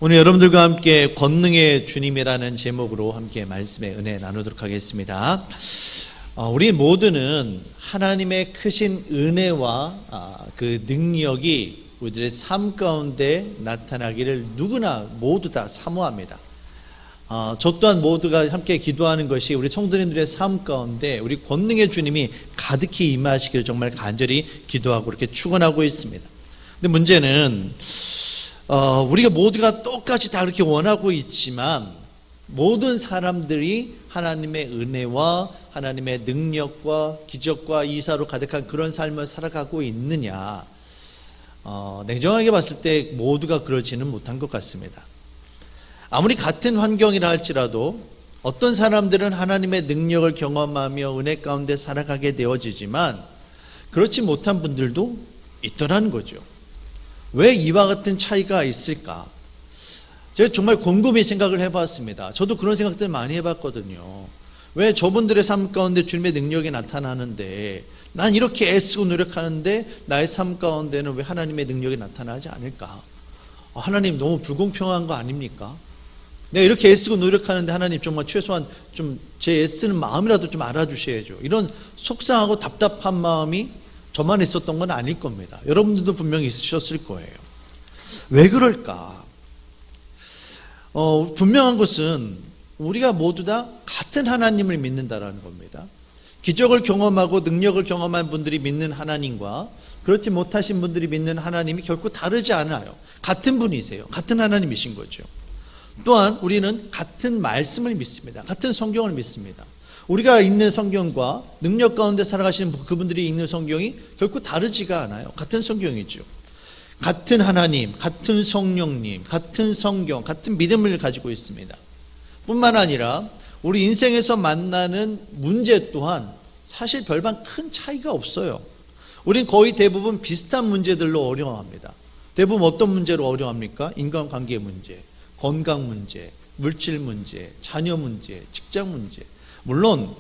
오늘 여러분들과 함께 권능의 주님이라는 제목으로 함께 말씀의 은혜 나누도록 하겠습니다. 우리 모두는 하나님의 크신 은혜와 그 능력이 우리들의 삶 가운데 나타나기를 누구나 모두 다 사모합니다. 저 또한 모두가 함께 기도하는 것이 우리 성도님들의 삶 가운데 우리 권능의 주님이 가득히 임하시기를 정말 간절히 기도하고 이렇게 축원하고 있습니다. 근데 문제는 우리가 모두가 똑같이 다 그렇게 원하고 있지만 모든 사람들이 하나님의 은혜와 하나님의 능력과 기적과 이사로 가득한 그런 삶을 살아가고 있느냐, 냉정하게 봤을 때 모두가 그러지는 못한 것 같습니다. 아무리 같은 환경이라 할지라도 어떤 사람들은 하나님의 능력을 경험하며 은혜 가운데 살아가게 되어지지만 그렇지 못한 분들도 있더라는 거죠. 왜 이와 같은 차이가 있을까? 제가 정말 곰곰이 생각을 해봤습니다. 저도 그런 생각들 많이 해봤거든요. 왜 저분들의 삶 가운데 주님의 능력이 나타나는데 난 이렇게 애쓰고 노력하는데 나의 삶 가운데는 왜 하나님의 능력이 나타나지 않을까? 하나님 너무 불공평한 거 아닙니까? 내가 이렇게 애쓰고 노력하는데 하나님 정말 최소한 좀 제 애쓰는 마음이라도 좀 알아주셔야죠. 이런 속상하고 답답한 마음이 저만 있었던 건 아닐 겁니다. 여러분들도 분명히 있으셨을 거예요. 왜 그럴까? 분명한 것은 우리가 모두 다 같은 하나님을 믿는다라는 겁니다. 기적을 경험하고 능력을 경험한 분들이 믿는 하나님과 그렇지 못하신 분들이 믿는 하나님이 결코 다르지 않아요. 같은 분이세요. 같은 하나님이신 거죠. 또한 우리는 같은 말씀을 믿습니다. 같은 성경을 믿습니다. 우리가 읽는 성경과 능력 가운데 살아가시는 그분들이 읽는 성경이 결코 다르지가 않아요. 같은 성경이죠. 같은 하나님, 같은 성령님, 같은 성경, 같은 믿음을 가지고 있습니다. 뿐만 아니라 우리 인생에서 만나는 문제 또한 사실 별반 큰 차이가 없어요. 우린 거의 대부분 비슷한 문제들로 어려워합니다. 대부분 어떤 문제로 어려워합니까? 인간관계 문제, 건강 문제, 물질 문제, 자녀 문제, 직장 문제. 물론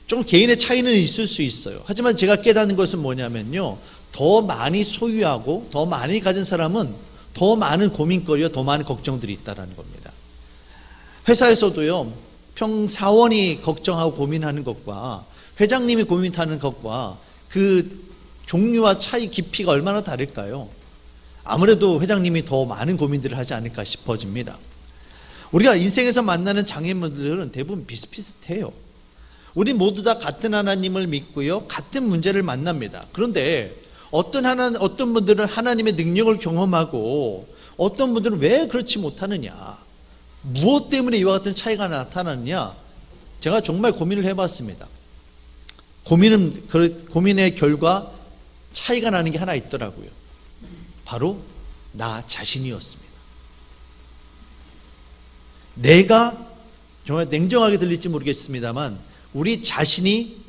좀 개인의 차이는 있을 수 있어요. 하지만 제가 깨닫는 것은 뭐냐면요, 더 많이 소유하고 더 많이 가진 사람은 더 많은 고민거리와 더 많은 걱정들이 있다는 겁니다. 회사에서도요, 평사원이 걱정하고 고민하는 것과 회장님이 고민하는 것과 그 종류와 차이 깊이가 얼마나 다를까요? 아무래도 회장님이 더 많은 고민들을 하지 않을까 싶어집니다. 우리가 인생에서 만나는 장애물들은 대부분 비슷비슷해요. 우리 모두 다 같은 하나님을 믿고요, 같은 문제를 만납니다. 그런데 어떤 분들은 하나님의 능력을 경험하고 어떤 분들은 왜 그렇지 못하느냐, 무엇 때문에 이와 같은 차이가 나타나느냐, 제가 정말 고민을 해봤습니다. 고민의 결과 차이가 나는 게 하나 있더라고요. 바로 나 자신이었습니다. 내가, 정말 냉정하게 들릴지 모르겠습니다만 우리 자신이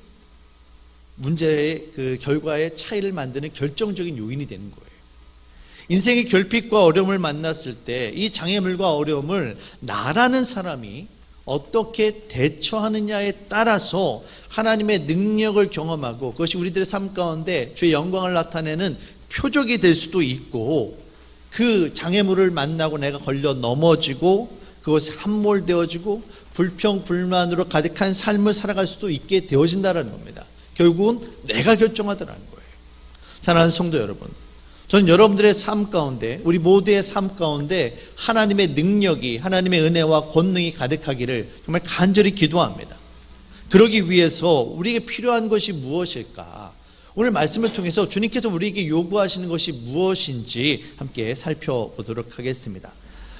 문제의 그 결과의 차이를 만드는 결정적인 요인이 되는 거예요. 인생의 결핍과 어려움을 만났을 때 이 장애물과 어려움을 나라는 사람이 어떻게 대처하느냐에 따라서 하나님의 능력을 경험하고 그것이 우리들의 삶 가운데 주의 영광을 나타내는 표적이 될 수도 있고, 그 장애물을 만나고 내가 걸려 넘어지고 그것이 함몰되어지고 불평불만으로 가득한 삶을 살아갈 수도 있게 되어진다는 겁니다. 결국은 내가 결정하더라는 거예요. 사랑하는 성도 여러분, 저는 여러분들의 삶 가운데, 우리 모두의 삶 가운데 하나님의 능력이, 하나님의 은혜와 권능이 가득하기를 정말 간절히 기도합니다. 그러기 위해서 우리에게 필요한 것이 무엇일까? 오늘 말씀을 통해서 주님께서 우리에게 요구하시는 것이 무엇인지 함께 살펴보도록 하겠습니다.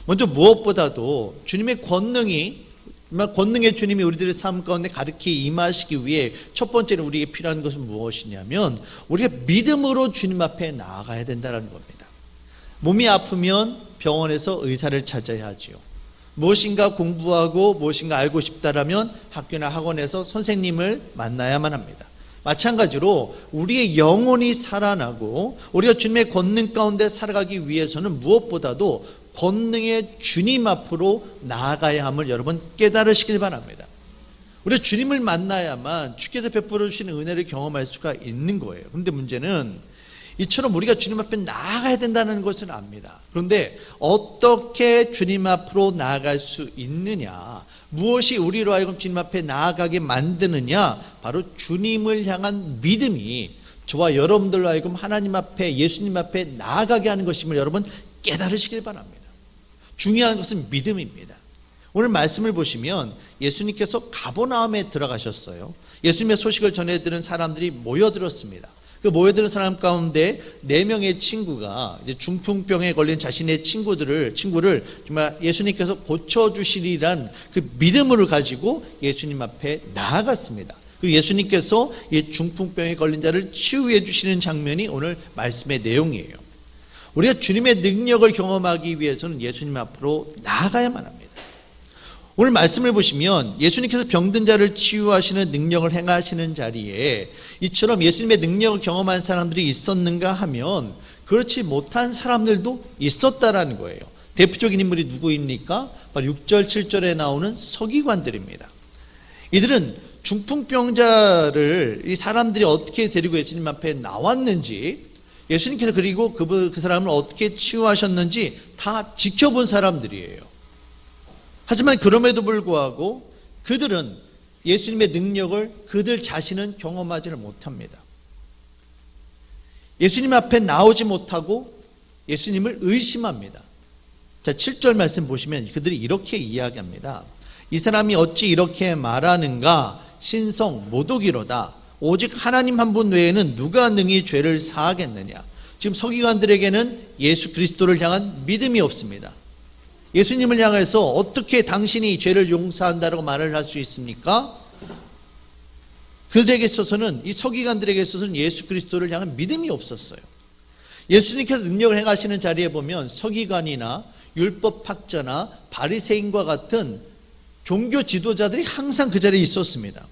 먼저 무엇보다도 주님의 권능의 주님이 우리들의 삶 가운데 가득히 임하시기 위해 첫 번째로 우리에게 필요한 것은 무엇이냐면 우리가 믿음으로 주님 앞에 나아가야 된다는 겁니다. 몸이 아프면 병원에서 의사를 찾아야 하지요. 무엇인가 공부하고 무엇인가 알고 싶다라면 학교나 학원에서 선생님을 만나야만 합니다. 마찬가지로 우리의 영혼이 살아나고 우리가 주님의 권능 가운데 살아가기 위해서는 무엇보다도 권능의 주님 앞으로 나아가야 함을 여러분 깨달으시길 바랍니다. 우리가 주님을 만나야만 주께서 베풀어 주시는 은혜를 경험할 수가 있는 거예요. 그런데 문제는 이처럼 우리가 주님 앞에 나아가야 된다는 것을 압니다. 그런데 어떻게 주님 앞으로 나아갈 수 있느냐, 무엇이 우리로 하여금 주님 앞에 나아가게 만드느냐, 바로 주님을 향한 믿음이 저와 여러분들로 하여금 하나님 앞에, 예수님 앞에 나아가게 하는 것임을 여러분 깨달으시길 바랍니다. 중요한 것은 믿음입니다. 오늘 말씀을 보시면 예수님께서 가버나움에 들어가셨어요. 예수님의 소식을 전해들은 사람들이 모여들었습니다. 그 모여드는 사람 가운데 4명의 친구가 이제 중풍병에 걸린 자신의 친구를 정말 예수님께서 고쳐주시리란 그 믿음을 가지고 예수님 앞에 나아갔습니다. 그리고 예수님께서 이 중풍병에 걸린 자를 치유해 주시는 장면이 오늘 말씀의 내용이에요. 우리가 주님의 능력을 경험하기 위해서는 예수님 앞으로 나아가야만 합니다. 오늘 말씀을 보시면 예수님께서 병든 자를 치유하시는 능력을 행하시는 자리에 이처럼 예수님의 능력을 경험한 사람들이 있었는가 하면 그렇지 못한 사람들도 있었다라는 거예요. 대표적인 인물이 누구입니까? 바로 6절 7절에 나오는 서기관들입니다. 이들은 중풍병자를 이 사람들이 어떻게 데리고 예수님 앞에 나왔는지, 예수님께서 그리고 그 사람을 어떻게 치유하셨는지 다 지켜본 사람들이에요. 하지만 그럼에도 불구하고 그들은 예수님의 능력을 그들 자신은 경험하지를 못합니다. 예수님 앞에 나오지 못하고 예수님을 의심합니다. 자, 7절 말씀 보시면 그들이 이렇게 이야기합니다. 이 사람이 어찌 이렇게 말하는가? 신성 모독이로다. 오직 하나님 한 분 외에는 누가 능히 죄를 사하겠느냐. 지금 서기관들에게는 예수 그리스도를 향한 믿음이 없습니다. 예수님을 향해서 어떻게 당신이 죄를 용서한다고 말을 할 수 있습니까? 그들에게 있어서는, 이 서기관들에게 있어서는 예수 그리스도를 향한 믿음이 없었어요. 예수님께서 능력을 행하시는 자리에 보면 서기관이나 율법학자나 바리새인과 같은 종교 지도자들이 항상 그 자리에 있었습니다.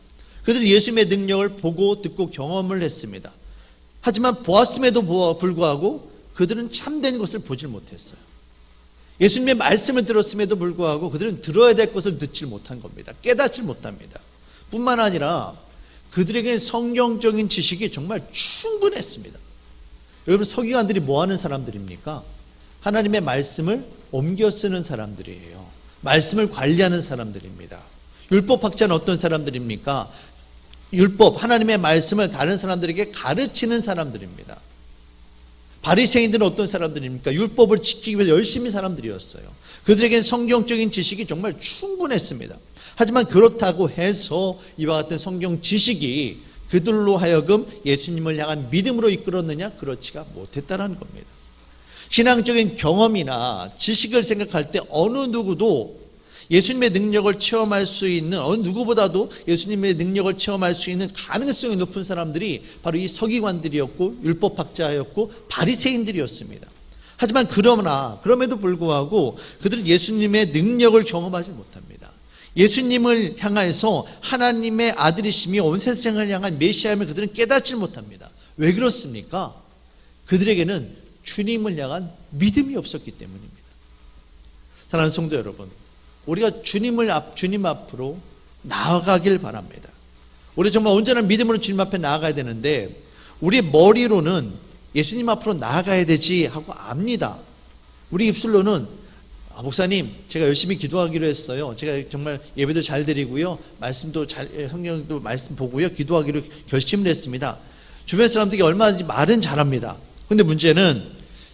그들이 예수님의 능력을 보고 듣고 경험을 했습니다. 하지만 보았음에도 불구하고 그들은 참된 것을 보질 못했어요. 예수님의 말씀을 들었음에도 불구하고 그들은 들어야 될 것을 듣질 못한 겁니다. 깨닫질 못합니다. 뿐만 아니라 그들에게는 성경적인 지식이 정말 충분했습니다. 여러분, 서기관들이 뭐 하는 사람들입니까? 하나님의 말씀을 옮겨 쓰는 사람들이에요. 말씀을 관리하는 사람들입니다. 율법학자는 어떤 사람들입니까? 율법, 하나님의 말씀을 다른 사람들에게 가르치는 사람들입니다. 바리새인들은 어떤 사람들입니까? 율법을 지키기 위해 열심히 사람들이었어요. 그들에겐 성경적인 지식이 정말 충분했습니다. 하지만 그렇다고 해서 이와 같은 성경 지식이 그들로 하여금 예수님을 향한 믿음으로 이끌었느냐? 그렇지가 못했다는 겁니다. 신앙적인 경험이나 지식을 생각할 때 어느 누구도 예수님의 능력을 체험할 수 있는, 어느 누구보다도 예수님의 능력을 체험할 수 있는 가능성이 높은 사람들이 바로 이 서기관들이었고 율법학자였고 바리새인들이었습니다. 하지만 그럼에도 불구하고 그들은 예수님의 능력을 경험하지 못합니다. 예수님을 향해서 하나님의 아들이시며 온 세상을 향한 메시아임을 그들은 깨닫지 못합니다. 왜 그렇습니까? 그들에게는 주님을 향한 믿음이 없었기 때문입니다. 사랑하는 성도 여러분, 우리가 주님 앞으로 나아가길 바랍니다. 우리 정말 온전한 믿음으로 주님 앞에 나아가야 되는데 우리 머리로는 예수님 앞으로 나아가야 되지 하고 압니다. 우리 입술로는 목사님, 제가 열심히 기도하기로 했어요. 제가 정말 예배도 잘 드리고요, 말씀도 성경도 말씀 보고요, 기도하기로 결심을 했습니다. 주변 사람들이 얼마든지 말은 잘합니다. 근데 문제는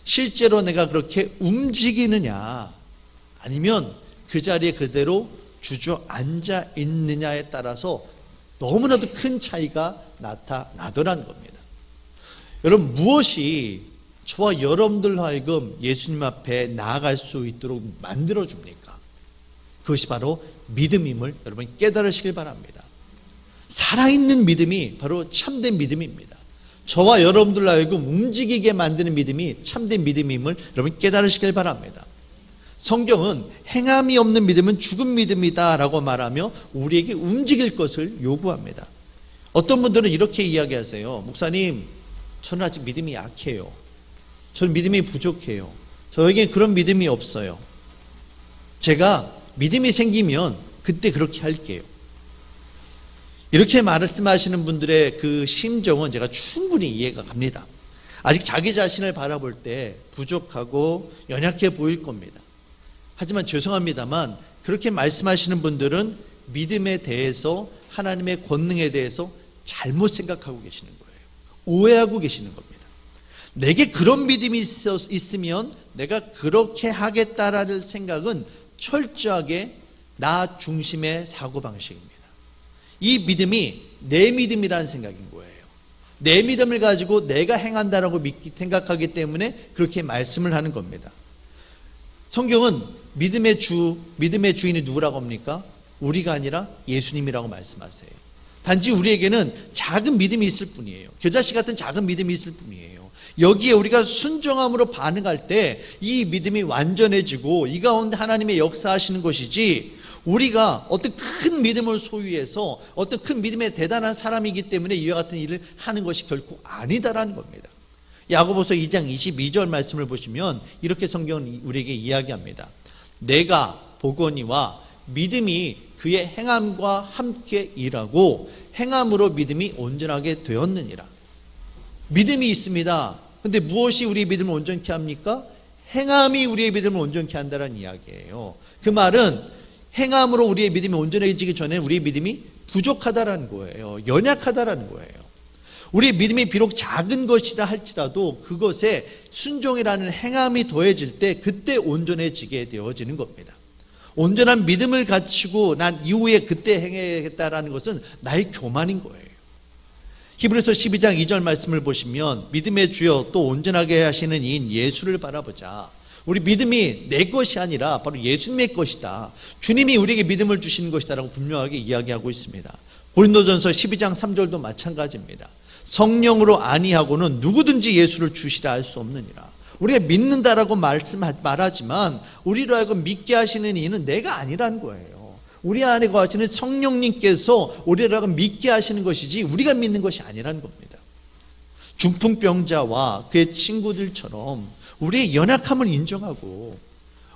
실제로 내가 그렇게 움직이느냐, 아니면 그 자리에 그대로 주저앉아 있느냐에 따라서 너무나도 큰 차이가 나타나더라는 겁니다. 여러분, 무엇이 저와 여러분들 하여금 예수님 앞에 나아갈 수 있도록 만들어줍니까? 그것이 바로 믿음임을 여러분 깨달으시길 바랍니다. 살아있는 믿음이 바로 참된 믿음입니다. 저와 여러분들 하여금 움직이게 만드는 믿음이 참된 믿음임을 여러분 깨달으시길 바랍니다. 성경은 행함이 없는 믿음은 죽은 믿음이다 라고 말하며 우리에게 움직일 것을 요구합니다. 어떤 분들은 이렇게 이야기하세요. 목사님, 저는 아직 믿음이 약해요. 저는 믿음이 부족해요. 저에겐 그런 믿음이 없어요. 제가 믿음이 생기면 그때 그렇게 할게요. 이렇게 말씀하시는 분들의 그 심정은 제가 충분히 이해가 갑니다. 아직 자기 자신을 바라볼 때 부족하고 연약해 보일 겁니다. 하지만 죄송합니다만 그렇게 말씀하시는 분들은 믿음에 대해서, 하나님의 권능에 대해서 잘못 생각하고 계시는 거예요. 오해하고 계시는 겁니다. 내게 그런 믿음이 있으면 내가 그렇게 하겠다라는 생각은 철저하게 나 중심의 사고방식입니다. 이 믿음이 내 믿음이라는 생각인 거예요. 내 믿음을 가지고 내가 행한다라고 생각하기 때문에 그렇게 말씀을 하는 겁니다. 성경은 믿음의 주인이 누구라고 합니까? 우리가 아니라 예수님이라고 말씀하세요. 단지 우리에게는 작은 믿음이 있을 뿐이에요. 겨자씨 같은 작은 믿음이 있을 뿐이에요. 여기에 우리가 순종함으로 반응할 때 이 믿음이 완전해지고 이 가운데 하나님의 역사하시는 것이지, 우리가 어떤 큰 믿음을 소유해서 어떤 큰 믿음의 대단한 사람이기 때문에 이와 같은 일을 하는 것이 결코 아니다라는 겁니다. 야고보서 2장 22절 말씀을 보시면 이렇게 성경은 우리에게 이야기합니다. 내가 보거니와 믿음이 그의 행함과 함께 일하고 행함으로 믿음이 온전하게 되었느니라. 믿음이 있습니다. 그런데 무엇이 우리의 믿음을 온전케 합니까? 행함이 우리의 믿음을 온전케 한다는 이야기예요. 그 말은 행함으로 우리의 믿음이 온전해지기 전에 우리의 믿음이 부족하다라는 거예요. 연약하다라는 거예요. 우리의 믿음이 비록 작은 것이라 할지라도 그것에 순종이라는 행함이 더해질 때 그때 온전해지게 되어지는 겁니다. 온전한 믿음을 갖추고 난 이후에 그때 행하겠다라는 것은 나의 교만인 거예요. 히브리서 12장 2절 말씀을 보시면 믿음의 주여 또 온전하게 하시는 이인 예수를 바라보자. 우리 믿음이 내 것이 아니라 바로 예수님의 것이다. 주님이 우리에게 믿음을 주시는 것이다 라고 분명하게 이야기하고 있습니다. 고린도전서 12장 3절도 마찬가지입니다. 성령으로 아니하고는 누구든지 예수를 주시라 할 수 없느니라. 우리가 믿는다라고 말하지만 우리로 하여금 믿게 하시는 이는 내가 아니라는 거예요. 우리 안에 거하시는 성령님께서 우리로 하여금 믿게 하시는 것이지 우리가 믿는 것이 아니라는 겁니다. 중풍병자와 그의 친구들처럼 우리의 연약함을 인정하고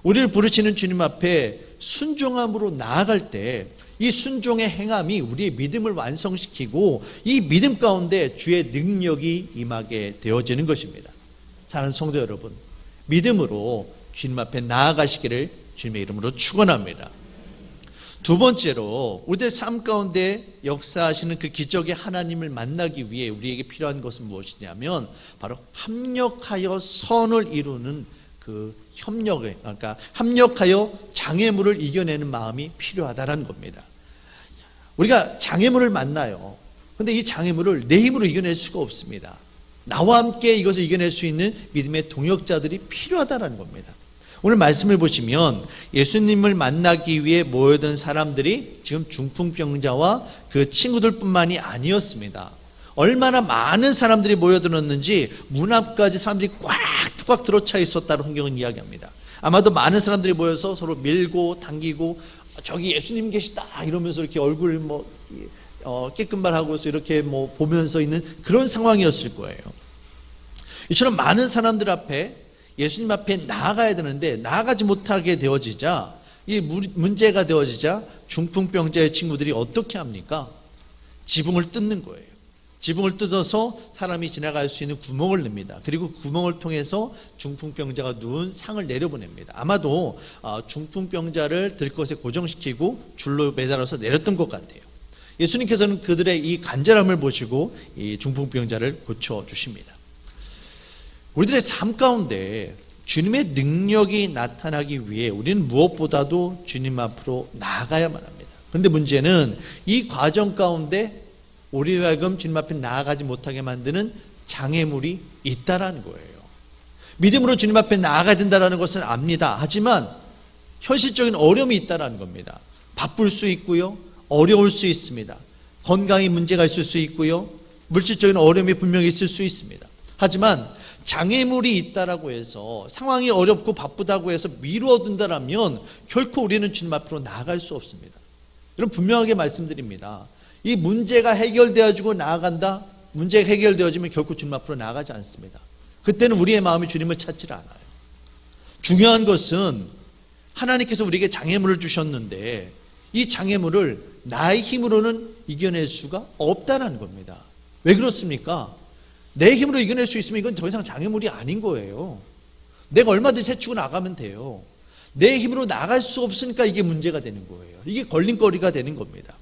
우리를 부르시는 주님 앞에 순종함으로 나아갈 때 이 순종의 행함이 우리의 믿음을 완성시키고 이 믿음 가운데 주의 능력이 임하게 되어지는 것입니다. 사랑하는 성도 여러분, 믿음으로 주님 앞에 나아가시기를 주님의 이름으로 축원합니다. 두 번째로 우리의 삶 가운데 역사하시는 그 기적의 하나님을 만나기 위해 우리에게 필요한 것은 무엇이냐면 바로 합력하여 선을 이루는 그 그러니까 합력하여 장애물을 이겨내는 마음이 필요하다는 겁니다. 우리가 장애물을 만나요. 그런데 이 장애물을 내 힘으로 이겨낼 수가 없습니다. 나와 함께 이것을 이겨낼 수 있는 믿음의 동역자들이 필요하다는 겁니다. 오늘 말씀을 보시면 예수님을 만나기 위해 모여든 사람들이 지금 중풍병자와 그 친구들뿐만이 아니었습니다. 얼마나 많은 사람들이 모여들었는지 문 앞까지 사람들이 꽉 들어차 있었다고 성경은 이야기합니다. 아마도 많은 사람들이 모여서 서로 밀고 당기고 저기 예수님 계시다 이러면서 이렇게 얼굴을 깨끗말하고서 이렇게 보면서 있는 그런 상황이었을 거예요. 이처럼 많은 사람들 앞에 예수님 앞에 나아가야 되는데 나아가지 못하게 되어지자, 이 문제가 되어지자 중풍병자의 친구들이 어떻게 합니까? 지붕을 뜯는 거예요. 지붕을 뜯어서 사람이 지나갈 수 있는 구멍을 냅니다. 그리고 구멍을 통해서 중풍병자가 누운 상을 내려보냅니다. 아마도 중풍병자를 들것에 고정시키고 줄로 매달아서 내렸던 것 같아요. 예수님께서는 그들의 이 간절함을 보시고 이 중풍병자를 고쳐주십니다. 우리들의 삶 가운데 주님의 능력이 나타나기 위해 우리는 무엇보다도 주님 앞으로 나아가야만 합니다. 그런데 문제는 이 과정 가운데 우리로 하여금 주님 앞에 나아가지 못하게 만드는 장애물이 있다라는 거예요. 믿음으로 주님 앞에 나아가야 된다는 것은 압니다. 하지만 현실적인 어려움이 있다라는 겁니다. 바쁠 수 있고요, 어려울 수 있습니다. 건강에 문제가 있을 수 있고요, 물질적인 어려움이 분명히 있을 수 있습니다. 하지만 장애물이 있다라고 해서 상황이 어렵고 바쁘다고 해서 미루어둔다라면 결코 우리는 주님 앞으로 나아갈 수 없습니다. 여러분, 분명하게 말씀드립니다. 이 문제가 해결되어지고 나아간다, 문제가 해결되어지면 결코 주님 앞으로 나아가지 않습니다. 그때는 우리의 마음이 주님을 찾지 않아요. 중요한 것은 하나님께서 우리에게 장애물을 주셨는데 이 장애물을 나의 힘으로는 이겨낼 수가 없다는 겁니다. 왜 그렇습니까? 내 힘으로 이겨낼 수 있으면 이건 더 이상 장애물이 아닌 거예요. 내가 얼마든지 헤치고 나가면 돼요. 내 힘으로 나갈 수 없으니까 이게 문제가 되는 거예요. 이게 걸림거리가 되는 겁니다.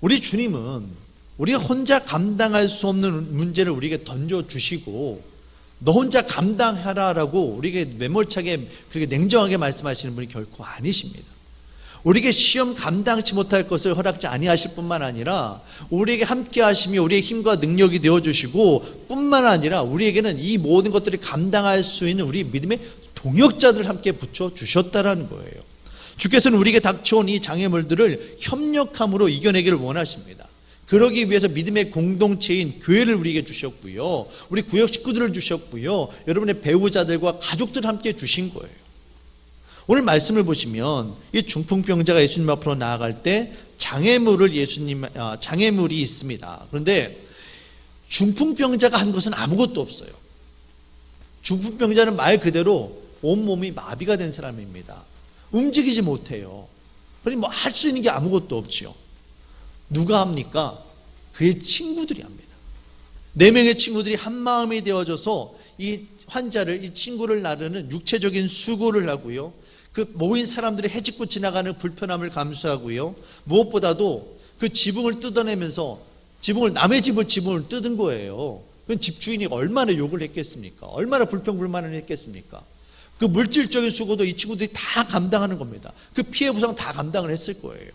우리 주님은 우리가 혼자 감당할 수 없는 문제를 우리에게 던져주시고 너 혼자 감당하라라고 우리에게 매몰차게 그렇게 냉정하게 말씀하시는 분이 결코 아니십니다. 우리에게 시험 감당치 못할 것을 허락지 아니하실 뿐만 아니라 우리에게 함께 하시며 우리의 힘과 능력이 되어주시고 뿐만 아니라 우리에게는 이 모든 것들을 감당할 수 있는 우리 믿음의 동역자들을 함께 붙여주셨다라는 거예요. 주께서는 우리에게 닥쳐온 이 장애물들을 협력함으로 이겨내기를 원하십니다. 그러기 위해서 믿음의 공동체인 교회를 우리에게 주셨고요. 우리 구역 식구들을 주셨고요. 여러분의 배우자들과 가족들을 함께 주신 거예요. 오늘 말씀을 보시면 이 중풍병자가 예수님 앞으로 나아갈 때 장애물이 있습니다. 그런데 중풍병자가 한 것은 아무것도 없어요. 중풍병자는 말 그대로 온몸이 마비가 된 사람입니다. 움직이지 못해요. 그러니 뭐 할 수 있는 게 아무것도 없죠. 누가 합니까? 그의 친구들이 합니다. 4명의 친구들이 한 마음이 되어져서 이 환자를, 이 친구를 나르는 육체적인 수고를 하고요. 그 모인 사람들이 해집고 지나가는 불편함을 감수하고요. 무엇보다도 그 지붕을 뜯어내면서 남의 집을 지붕을 뜯은 거예요. 그 집주인이 얼마나 욕을 했겠습니까? 얼마나 불평불만을 했겠습니까? 그 물질적인 수고도 이 친구들이 다 감당하는 겁니다. 그 피해 보상 다 감당을 했을 거예요.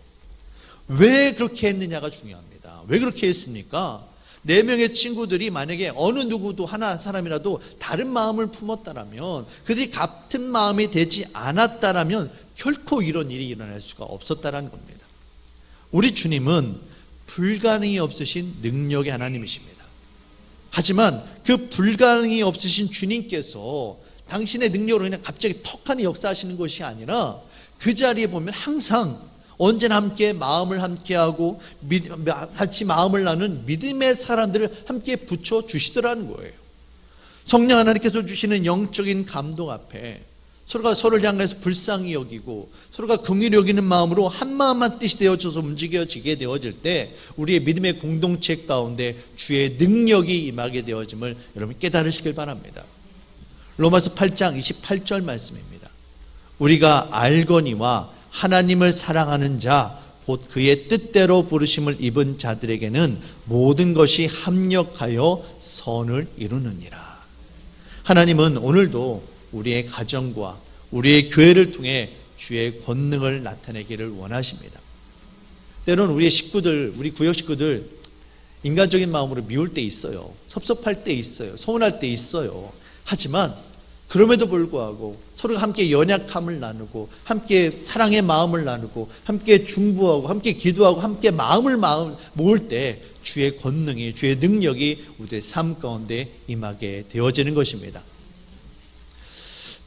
왜 그렇게 했느냐가 중요합니다. 왜 그렇게 했습니까? 4명의 친구들이 만약에 어느 누구도 하나 사람이라도 다른 마음을 품었다라면, 그들이 같은 마음이 되지 않았다라면 결코 이런 일이 일어날 수가 없었다라는 겁니다. 우리 주님은 불가능이 없으신 능력의 하나님이십니다. 하지만 그 불가능이 없으신 주님께서 당신의 능력으로 그냥 갑자기 턱하니 역사하시는 것이 아니라 그 자리에 보면 항상 언제나 함께 마음을 함께하고 같이 마음을 나눈 믿음의 사람들을 함께 붙여주시더라는 거예요. 성령 하나님께서 주시는 영적인 감동 앞에 서로가 서로를 향해서 불쌍히 여기고 서로가 긍휼히 여기는 마음으로 한 마음 한 뜻이 되어져서 움직여지게 되어질 때 우리의 믿음의 공동체 가운데 주의 능력이 임하게 되어짐을 여러분 깨달으시길 바랍니다. 로마서 8장 28절 말씀입니다. 우리가 알거니와 하나님을 사랑하는 자 곧 그의 뜻대로 부르심을 입은 자들에게는 모든 것이 합력하여 선을 이루느니라. 하나님은 오늘도 우리의 가정과 우리의 교회를 통해 주의 권능을 나타내기를 원하십니다. 때로는 우리의 식구들, 우리 구역 식구들 인간적인 마음으로 미울 때 있어요. 섭섭할 때 있어요. 서운할 때 있어요. 하지만 그럼에도 불구하고 서로가 함께 연약함을 나누고 함께 사랑의 마음을 나누고 함께 중보하고 함께 기도하고 함께 마음을 모을 때 주의 권능이, 주의 능력이 우리의 삶 가운데 임하게 되어지는 것입니다.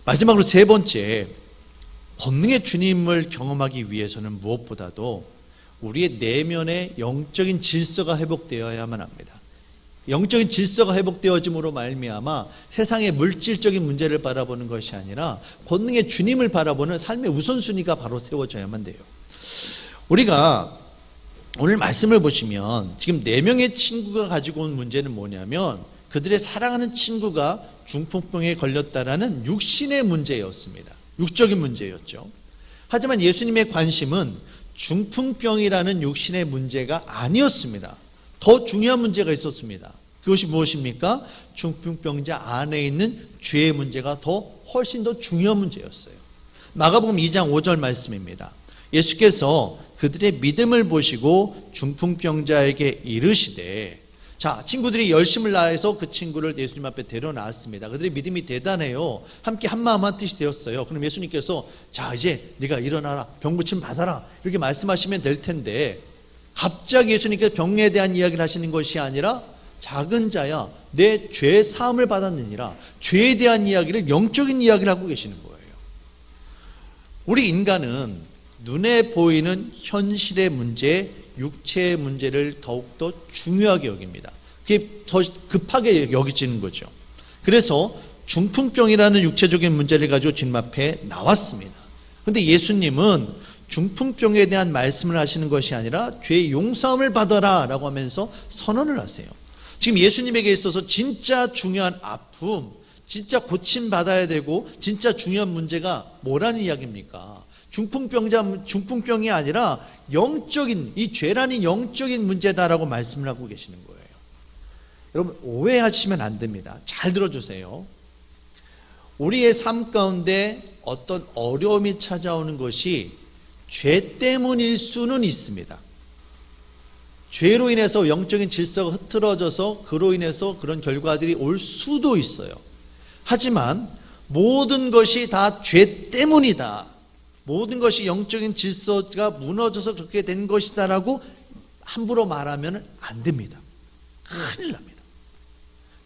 마지막으로 3번째, 권능의 주님을 경험하기 위해서는 무엇보다도 우리의 내면의 영적인 질서가 회복되어야만 합니다. 영적인 질서가 회복되어짐으로 말미암아 세상의 물질적인 문제를 바라보는 것이 아니라 권능의 주님을 바라보는 삶의 우선순위가 바로 세워져야만 돼요. 우리가 오늘 말씀을 보시면 지금 4명의 친구가 가지고 온 문제는 뭐냐면 그들의 사랑하는 친구가 중풍병에 걸렸다라는 육신의 문제였습니다. 육적인 문제였죠. 하지만 예수님의 관심은 중풍병이라는 육신의 문제가 아니었습니다. 더 중요한 문제가 있었습니다. 그것이 무엇입니까? 중풍병자 안에 있는 죄의 문제가 훨씬 더 중요한 문제였어요. 마가복음 2장 5절 말씀입니다. 예수께서 그들의 믿음을 보시고 중풍병자에게 이르시되, 자, 친구들이 열심을 다해서 그 친구를 예수님 앞에 데려놨습니다. 그들의 믿음이 대단해요. 함께 한 마음 한 뜻이 되었어요. 그럼 예수님께서 자, 이제 네가 일어나라, 병 고침 받아라, 이렇게 말씀하시면 될 텐데 갑자기 예수님께서 병에 대한 이야기를 하시는 것이 아니라 작은 자야 내 죄 사함을 받았느니라, 죄에 대한 이야기를, 영적인 이야기를 하고 계시는 거예요. 우리 인간은 눈에 보이는 현실의 문제, 육체의 문제를 더욱더 중요하게 여깁니다. 그게 더 급하게 여기지는 거죠. 그래서 중풍병이라는 육체적인 문제를 가지고 주님 앞에 나왔습니다. 그런데 예수님은 중풍병에 대한 말씀을 하시는 것이 아니라 죄의 용서함을 받아라 라고 하면서 선언을 하세요. 지금 예수님에게 있어서 진짜 중요한 아픔, 진짜 고침받아야 되고 진짜 중요한 문제가 뭐라는 이야기입니까? 중풍병이 아니라 영적인, 이 죄라는 영적인 문제다라고 말씀을 하고 계시는 거예요. 여러분, 오해하시면 안 됩니다. 잘 들어주세요. 우리의 삶 가운데 어떤 어려움이 찾아오는 것이 죄 때문일 수는 있습니다. 죄로 인해서 영적인 질서가 흐트러져서 그로 인해서 그런 결과들이 올 수도 있어요. 하지만 모든 것이 다 죄 때문이다, 모든 것이 영적인 질서가 무너져서 그렇게 된 것이다라고 함부로 말하면 안 됩니다. 큰일 납니다.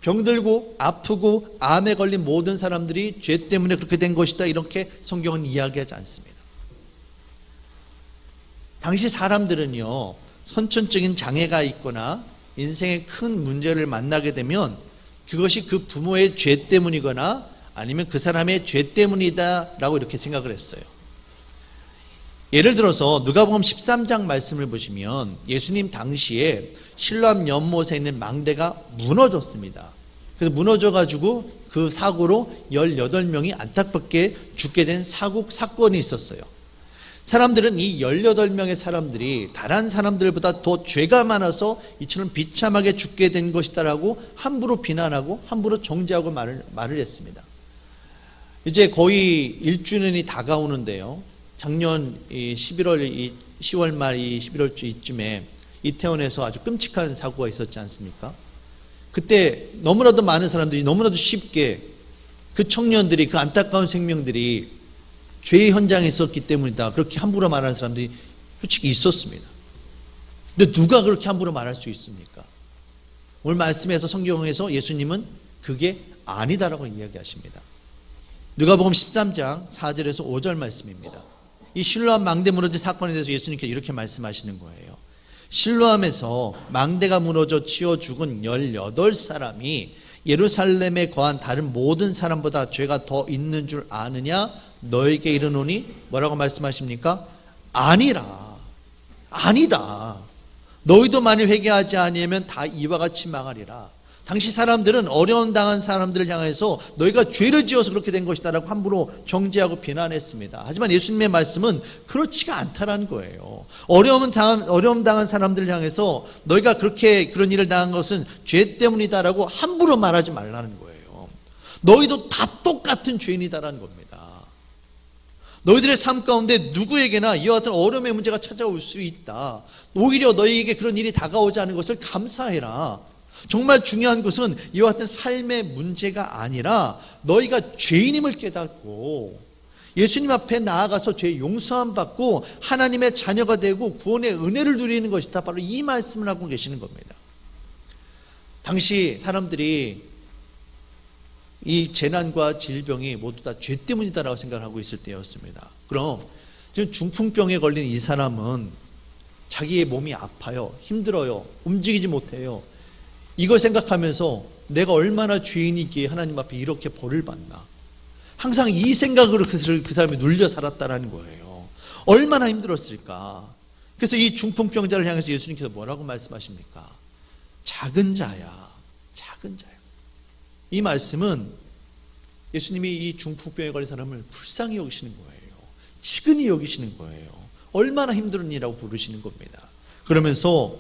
병들고 아프고 암에 걸린 모든 사람들이 죄 때문에 그렇게 된 것이다, 이렇게 성경은 이야기하지 않습니다. 당시 사람들은요, 선천적인 장애가 있거나 인생의 큰 문제를 만나게 되면 그것이 그 부모의 죄 때문이거나 아니면 그 사람의 죄 때문이다라고 이렇게 생각을 했어요. 예를 들어서 누가복음 13장 말씀을 보시면 예수님 당시에 실로암 연못에 있는 망대가 무너졌습니다. 그래서 무너져가지고 그 사고로 18명이 안타깝게 죽게 된 사건이 있었어요. 사람들은 이 18명의 사람들이 다른 사람들보다 더 죄가 많아서 이처럼 비참하게 죽게 된 것이다라고 함부로 비난하고 함부로 정죄하고 말을 했습니다. 이제 거의 1주년이 다가오는데요. 작년 10월 말 11월 이쯤에 이태원에서 아주 끔찍한 사고가 있었지 않습니까? 그때 너무나도 많은 사람들이 너무나도 쉽게 그 청년들이, 그 안타까운 생명들이 죄의 현장에 있었기 때문이다, 그렇게 함부로 말하는 사람들이 솔직히 있었습니다. 근데 누가 그렇게 함부로 말할 수 있습니까? 오늘 말씀에서 성경에서 예수님은 그게 아니다라고 이야기하십니다. 누가복음 13장 4절에서 5절 말씀입니다. 이 실로암 망대 무너진 사건에 대해서 예수님께서 이렇게 말씀하시는 거예요. 실로암에서 망대가 무너져 치어 죽은 18사람이 예루살렘에 거한 다른 모든 사람보다 죄가 더 있는 줄 아느냐? 너에게 이르노니 뭐라고 말씀하십니까? 아니라, 아니다. 너희도 만일 회개하지 아니하면 다 이와 같이 망하리라. 당시 사람들은 어려움 당한 사람들을 향해서 너희가 죄를 지어서 그렇게 된 것이다라고 함부로 정죄하고 비난했습니다. 하지만 예수님의 말씀은 그렇지가 않다라는 거예요. 어려움 당한 사람들을 향해서 너희가 그런 일을 당한 것은 죄 때문이다라고 함부로 말하지 말라는 거예요. 너희도 다 똑같은 죄인이다라는 겁니다. 너희들의 삶 가운데 누구에게나 이와 같은 어려움의 문제가 찾아올 수 있다. 오히려 너희에게 그런 일이 다가오지 않은 것을 감사해라. 정말 중요한 것은 이와 같은 삶의 문제가 아니라 너희가 죄인임을 깨닫고 예수님 앞에 나아가서 죄 용서함 받고 하나님의 자녀가 되고 구원의 은혜를 누리는 것이다, 바로 이 말씀을 하고 계시는 겁니다. 당시 사람들이 이 재난과 질병이 모두 다 죄 때문이다라고 생각하고 있을 때였습니다. 그럼 지금 중풍병에 걸린 이 사람은 자기의 몸이 아파요, 힘들어요, 움직이지 못해요. 이걸 생각하면서 내가 얼마나 죄인이기에 하나님 앞에 이렇게 벌을 받나, 항상 이 생각으로 그 사람이 눌려 살았다라는 거예요. 얼마나 힘들었을까. 그래서 이 중풍병자를 향해서 예수님께서 뭐라고 말씀하십니까? 작은 자야, 작은 자야. 이 말씀은 예수님이 이 중풍병에 걸린 사람을 불쌍히 여기시는 거예요. 치근히 여기시는 거예요. 얼마나 힘든 일이라고 부르시는 겁니다. 그러면서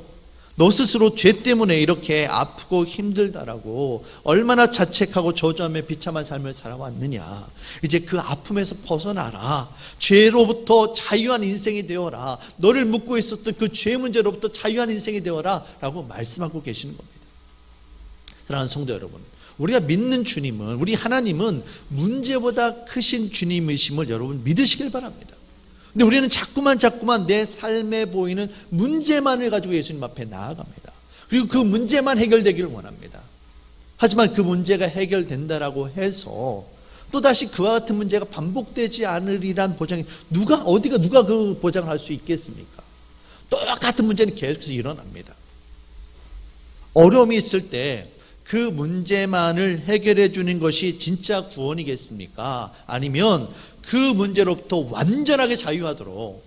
너 스스로 죄 때문에 이렇게 아프고 힘들다라고 얼마나 자책하고 저주하며 비참한 삶을 살아왔느냐. 이제 그 아픔에서 벗어나라. 죄로부터 자유한 인생이 되어라. 너를 묶고 있었던 그 죄 문제로부터 자유한 인생이 되어라 라고 말씀하고 계시는 겁니다. 사랑하는 성도 여러분, 우리가 믿는 주님은, 우리 하나님은 문제보다 크신 주님이심을 여러분 믿으시길 바랍니다. 근데 우리는 자꾸만 내 삶에 보이는 문제만을 가지고 예수님 앞에 나아갑니다. 그리고 그 문제만 해결되기를 원합니다. 하지만 그 문제가 해결된다라고 해서 또다시 그와 같은 문제가 반복되지 않으리란 보장이 누가 그 보장을 할 수 있겠습니까? 똑같은 문제는 계속해서 일어납니다. 어려움이 있을 때 그 문제만을 해결해 주는 것이 진짜 구원이겠습니까? 아니면 그 문제로부터 완전하게 자유하도록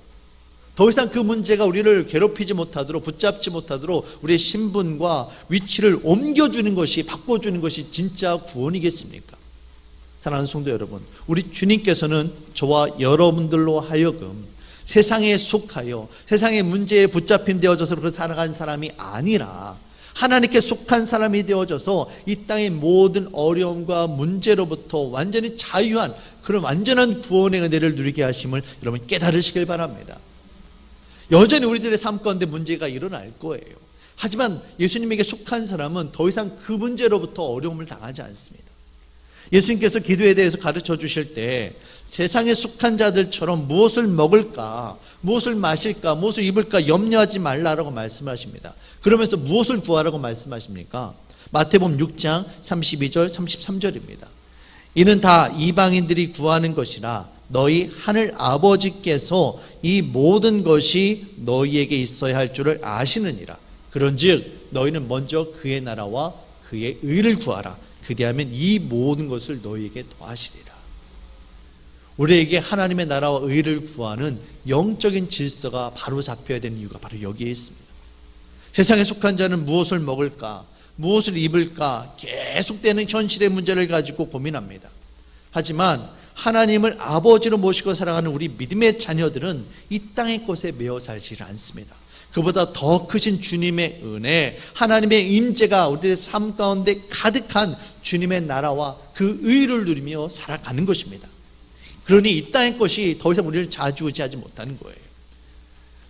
더 이상 그 문제가 우리를 괴롭히지 못하도록, 붙잡지 못하도록 우리의 신분과 위치를 옮겨주는 것이, 바꿔주는 것이 진짜 구원이겠습니까? 사랑하는 성도 여러분, 우리 주님께서는 저와 여러분들로 하여금 세상에 속하여 세상의 문제에 붙잡힘 되어져서 그렇게 살아간 사람이 아니라 하나님께 속한 사람이 되어져서 이 땅의 모든 어려움과 문제로부터 완전히 자유한 그런 완전한 구원의 은혜를 누리게 하심을 여러분 깨달으시길 바랍니다. 여전히 우리들의 삶 가운데 문제가 일어날 거예요. 하지만 예수님에게 속한 사람은 더 이상 그 문제로부터 어려움을 당하지 않습니다. 예수님께서 기도에 대해서 가르쳐 주실 때 세상에 속한 자들처럼 무엇을 먹을까, 무엇을 마실까, 무엇을 입을까 염려하지 말라라고 말씀하십니다. 그러면서 무엇을 구하라고 말씀하십니까? 마태복음 6장 32절 33절입니다. 이는 다 이방인들이 구하는 것이라 너희 하늘 아버지께서 이 모든 것이 너희에게 있어야 할 줄을 아시느니라. 그런즉 너희는 먼저 그의 나라와 그의 의를 구하라. 그리하면 이 모든 것을 너희에게 더하시리라. 우리에게 하나님의 나라와 의를 구하는 영적인 질서가 바로 잡혀야 되는 이유가 바로 여기에 있습니다. 세상에 속한 자는 무엇을 먹을까, 무엇을 입을까 계속되는 현실의 문제를 가지고 고민합니다. 하지만 하나님을 아버지로 모시고 살아가는 우리 믿음의 자녀들은 이 땅의 것에 매어 살지 않습니다. 그보다 더 크신 주님의 은혜, 하나님의 임재가 우리의 삶 가운데 가득한 주님의 나라와 그 의를 누리며 살아가는 것입니다. 그러니 이 땅의 것이 더 이상 우리를 좌지우지하지 못하는 거예요.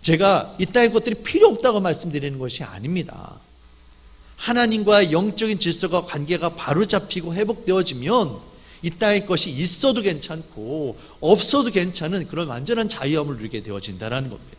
제가 이 땅의 것들이 필요 없다고 말씀드리는 것이 아닙니다. 하나님과의 영적인 질서가 관계가 바로 잡히고 회복되어지면 이 땅의 것이 있어도 괜찮고 없어도 괜찮은 그런 완전한 자유함을 누리게 되어진다는 겁니다.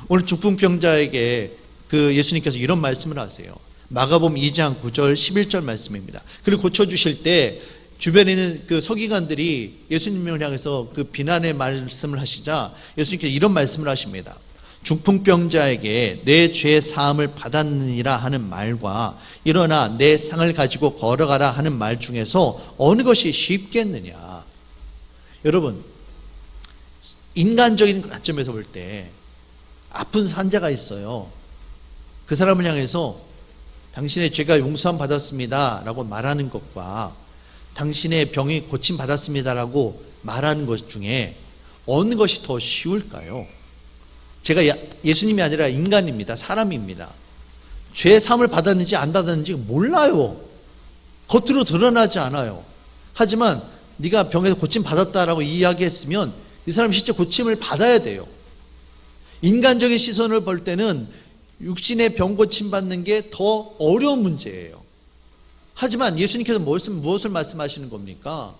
오늘 중풍병자에게 예수님께서 이런 말씀을 하세요. 마가복음 2장 9절 11절 말씀입니다. 그리고 고쳐주실 때 주변에 있는 서기관들이 예수님을 향해서 비난의 말씀을 하시자 예수님께서 이런 말씀을 하십니다. 중풍병자에게 내 죄 사함을 받았느니라 하는 말과 일어나 내 상을 가지고 걸어가라 하는 말 중에서 어느 것이 쉽겠느냐. 여러분, 인간적인 관점에서 볼 때 아픈 환자가 있어요. 그 사람을 향해서 당신의 죄가 용서함 받았습니다 라고 말하는 것과 당신의 병이 고침 받았습니다 라고 말하는 것 중에 어느 것이 더 쉬울까요? 제가 예수님이 아니라 인간입니다. 사람입니다. 죄 사함을 받았는지 안 받았는지 몰라요. 겉으로 드러나지 않아요. 하지만 네가 병에서 고침 받았다라고 이야기했으면 이 사람이 실제 고침을 받아야 돼요. 인간적인 시선을 볼 때는 육신의 병 고침 받는 게 더 어려운 문제예요. 하지만 예수님께서 무엇을 말씀하시는 겁니까?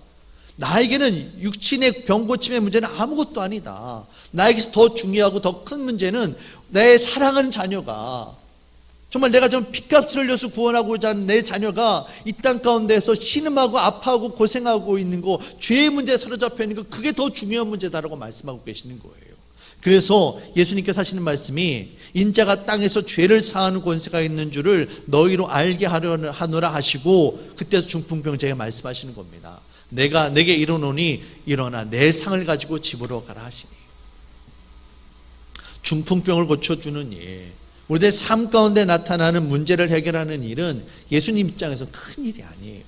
나에게는 육신의 병 고침의 문제는 아무것도 아니다. 나에게서 더 중요하고 더 큰 문제는 내 사랑하는 자녀가, 정말 내가 좀 핏값을 흘려서 구원하고자 하는 내 자녀가 이 땅 가운데서 신음하고 아파하고 고생하고 있는 거, 죄의 문제에 사로잡혀 있는 거, 그게 더 중요한 문제다라고 말씀하고 계시는 거예요. 그래서 예수님께서 하시는 말씀이 인자가 땅에서 죄를 사하는 권세가 있는 줄을 너희로 알게 하노라 하시고, 그때서 중풍병자에게 말씀하시는 겁니다. 내가 내게 이르노니 일어나 내 상을 가지고 집으로 가라 하시니. 중풍병을 고쳐주는 일, 우리의 삶 가운데 나타나는 문제를 해결하는 일은 예수님 입장에서 큰 일이 아니에요.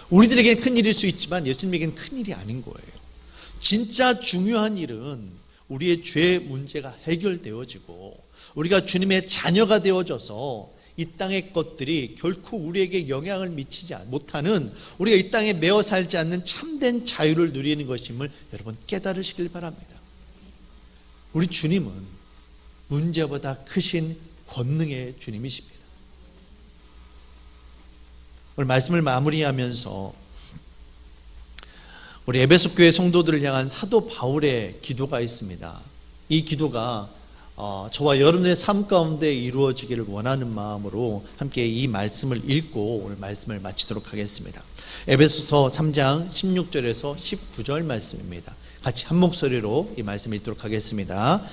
우리들에게는 큰 일일 수 있지만 예수님에게는 큰 일이 아닌 거예요. 진짜 중요한 일은 우리의 죄 문제가 해결되어지고 우리가 주님의 자녀가 되어져서 이 땅의 것들이 결코 우리에게 영향을 미치지 못하는, 우리가 이 땅에 매어 살지 않는 참된 자유를 누리는 것임을 여러분 깨달으시길 바랍니다. 우리 주님은 문제보다 크신 권능의 주님이십니다. 오늘 말씀을 마무리하면서 우리 에베소 교회 성도들을 향한 사도 바울의 기도가 있습니다. 이 기도가 저와 여러분의 삶 가운데 이루어지기를 원하는 마음으로 함께 이 말씀을 읽고 오늘 말씀을 마치도록 하겠습니다. 에베소서 3장 16절에서 19절 말씀입니다. 같이 한 목소리로 이 말씀을 읽도록 하겠습니다.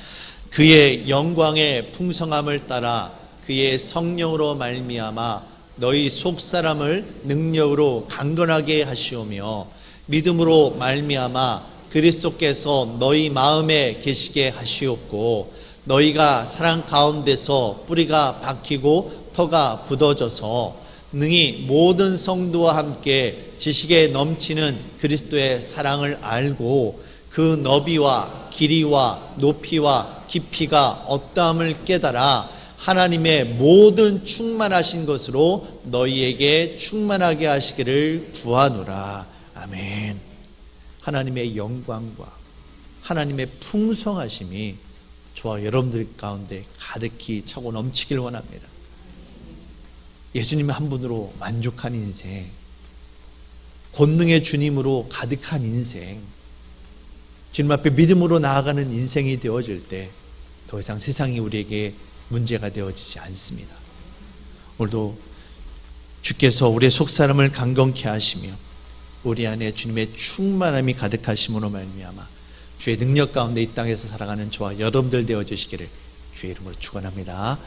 그의 영광의 풍성함을 따라 그의 성령으로 말미암아 너희 속사람을 능력으로 강건하게 하시오며 믿음으로 말미암아 그리스도께서 너희 마음에 계시게 하시옵고 너희가 사랑 가운데서 뿌리가 박히고 터가 굳어져서 능히 모든 성도와 함께 지식에 넘치는 그리스도의 사랑을 알고 그 너비와 길이와 높이와 깊이가 어떠함을 깨달아 하나님의 모든 충만하신 것으로 너희에게 충만하게 하시기를 구하노라. 아멘. 하나님의 영광과 하나님의 풍성하심이 저와 여러분들 가운데 가득히 차고 넘치길 원합니다. 예수님 한 분으로 만족한 인생, 권능의 주님으로 가득한 인생, 주님 앞에 믿음으로 나아가는 인생이 되어질 때 더 이상 세상이 우리에게 문제가 되어지지 않습니다. 오늘도 주께서 우리의 속사람을 강건케 하시며 우리 안에 주님의 충만함이 가득하심으로 말미암아 주의 능력 가운데 이 땅에서 살아가는 저와 여러분들 되어주시기를 주의 이름으로 축원합니다.